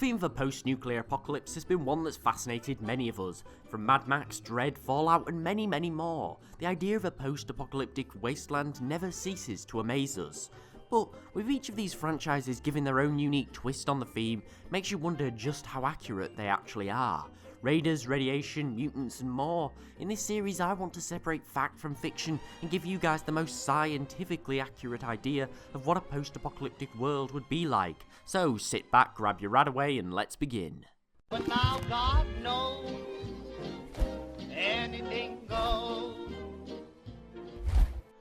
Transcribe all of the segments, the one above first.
theme of a post-nuclear apocalypse has been one that's fascinated many of us, from Mad Max, Dread, Fallout and many more. The idea of a post-apocalyptic wasteland never ceases to amaze us. But with each of these franchises giving their own unique twist on the theme, makes you wonder just how accurate they actually are. Raiders, radiation, mutants and more. In this series I want to separate fact from fiction and give you guys the most scientifically accurate idea of what a post-apocalyptic world would be like. So sit back, grab your Radaway and let's begin. But now God knows anything goes.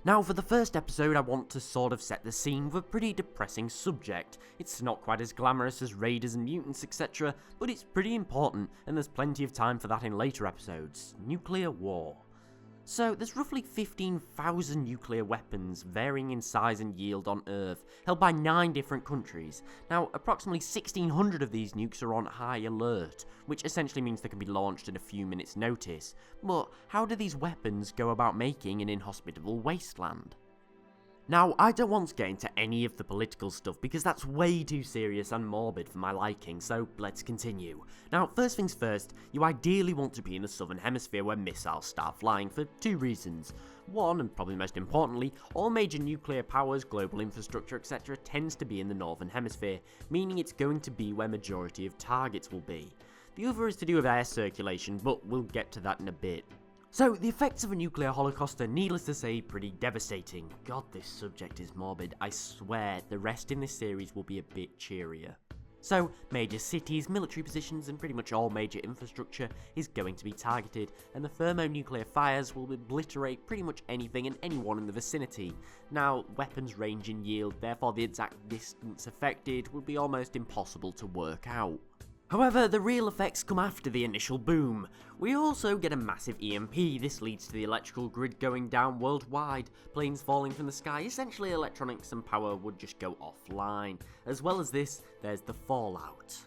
Now for the first episode I want to sort of set the scene with a pretty depressing subject. It's not quite as glamorous as raiders and mutants etc, but it's pretty important and there's plenty of time for that in later episodes. Nuclear war. So there's roughly 15,000 nuclear weapons varying in size and yield on Earth, held by 9 different countries. Now approximately 1,600 of these nukes are on high alert, which essentially means they can be launched in a few minutes notice. But how do these weapons go about making an inhospitable wasteland? Now, I don't want to get into any of the political stuff because that's way too serious and morbid for my liking, so let's continue. Now, first things first, you ideally want to be in the southern hemisphere where missiles start flying for 2 reasons. One, and probably most importantly, all major nuclear powers, global infrastructure etc. tends to be in the northern hemisphere, meaning it's going to be where majority of targets will be. The other is to do with air circulation, but we'll get to that in a bit. So, the effects of a nuclear holocaust are, needless to say, pretty devastating. God, this subject is morbid. I swear, the rest in this series will be a bit cheerier. So, major cities, military positions, and pretty much all major infrastructure is going to be targeted, and the thermonuclear fires will obliterate pretty much anything and anyone in the vicinity. Now, weapons range in yield, therefore the exact distance affected would be almost impossible to work out. However, the real effects come after the initial boom. We also get a massive EMP, this leads to the electrical grid going down worldwide, planes falling from the sky, essentially electronics and power would just go offline. As well as this, there's the fallout.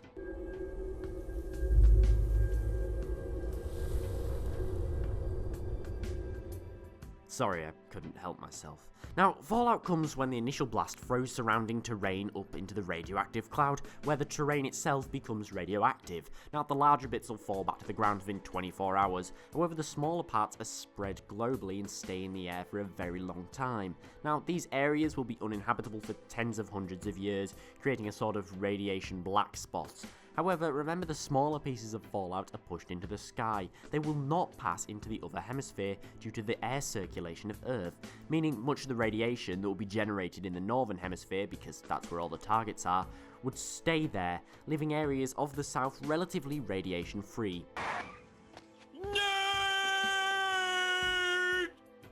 Sorry, I couldn't help myself. Now, fallout comes when the initial blast throws surrounding terrain up into the radioactive cloud, where the terrain itself becomes radioactive. Now, the larger bits will fall back to the ground within 24 hours, however the smaller parts are spread globally and stay in the air for a very long time. Now, these areas will be uninhabitable for tens of hundreds of years, creating a sort of radiation black spot. However, remember the smaller pieces of fallout are pushed into the sky. They will not pass into the other hemisphere due to the air circulation of Earth, meaning much of the radiation that will be generated in the northern hemisphere, because that's where all the targets are, would stay there, leaving areas of the south relatively radiation free.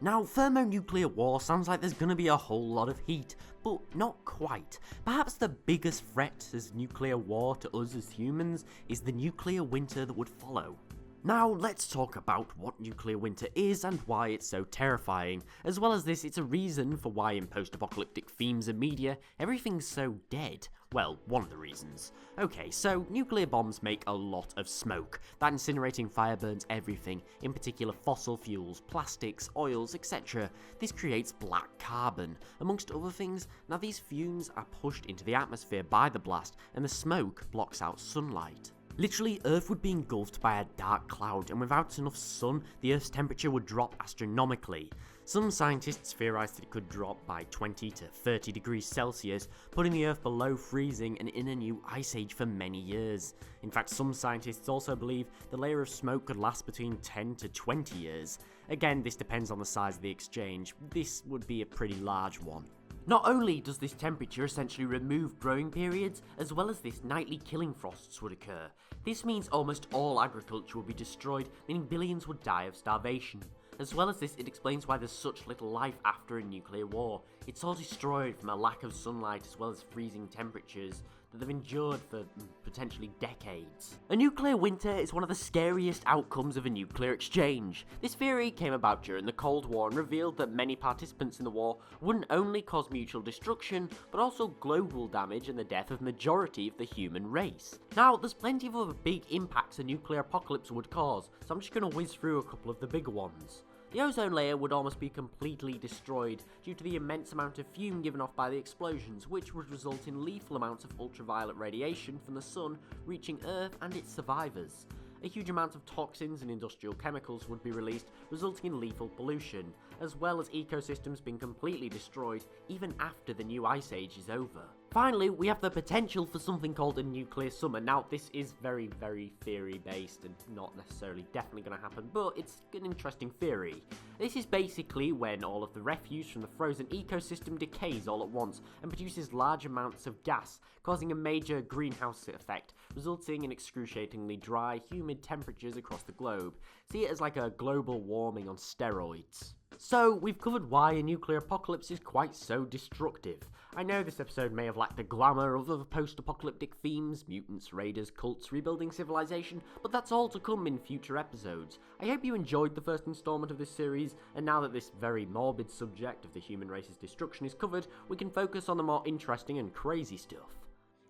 Now, thermonuclear war sounds like there's gonna be a whole lot of heat, but not quite. Perhaps the biggest threat as nuclear war to us as humans is the nuclear winter that would follow. Now, let's talk about what nuclear winter is and why it's so terrifying. As well as this, it's a reason for why in post-apocalyptic themes and media, everything's so dead. Well, one of the reasons. Okay, so nuclear bombs make a lot of smoke. That incinerating fire burns everything, in particular fossil fuels, plastics, oils, etc. This creates black carbon, amongst other things. Now these fumes are pushed into the atmosphere by the blast, and the smoke blocks out sunlight. Literally, Earth would be engulfed by a dark cloud, and without enough sun, the Earth's temperature would drop astronomically. Some scientists theorise that it could drop by 20 to 30 degrees Celsius, putting the Earth below freezing and in a new ice age for many years. In fact, some scientists also believe the layer of smoke could last between 10 to 20 years. Again, this depends on the size of the exchange. This would be a pretty large one. Not only does this temperature essentially remove growing periods, as well as this nightly killing frosts would occur. This means almost all agriculture would be destroyed, meaning billions would die of starvation. As well as this, it explains why there's such little life after a nuclear war. It's all destroyed from a lack of sunlight as well as freezing temperatures that they've endured for potentially decades. A nuclear winter is one of the scariest outcomes of a nuclear exchange. This theory came about during the Cold War and revealed that many participants in the war wouldn't only cause mutual destruction, but also global damage and the death of majority of the human race. Now, there's plenty of other big impacts a nuclear apocalypse would cause, so I'm just going to whiz through a couple of the bigger ones. The ozone layer would almost be completely destroyed due to the immense amount of fume given off by the explosions, which would result in lethal amounts of ultraviolet radiation from the sun reaching Earth and its survivors. A huge amount of toxins and industrial chemicals would be released, resulting in lethal pollution, as well as ecosystems being completely destroyed even after the new ice age is over. Finally, we have the potential for something called a nuclear summer. Now, this is very, very theory-based and not necessarily definitely going to happen, but it's an interesting theory. This is basically when all of the refuse from the frozen ecosystem decays all at once and produces large amounts of gas, causing a major greenhouse effect, resulting in excruciatingly dry, humid temperatures across the globe. See it as like a global warming on steroids. So, we've covered why a nuclear apocalypse is quite so destructive. I know this episode may have lacked the glamour of other post-apocalyptic themes, mutants, raiders, cults, rebuilding civilization, but that's all to come in future episodes. I hope you enjoyed the first installment of this series, and now that this very morbid subject of the human race's destruction is covered, we can focus on the more interesting and crazy stuff.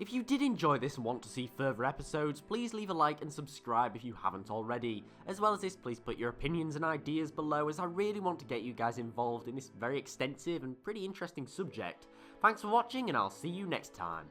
If you did enjoy this and want to see further episodes, please leave a like and subscribe if you haven't already. As well as this, please put your opinions and ideas below, as I really want to get you guys involved in this very extensive and pretty interesting subject. Thanks for watching, and I'll see you next time.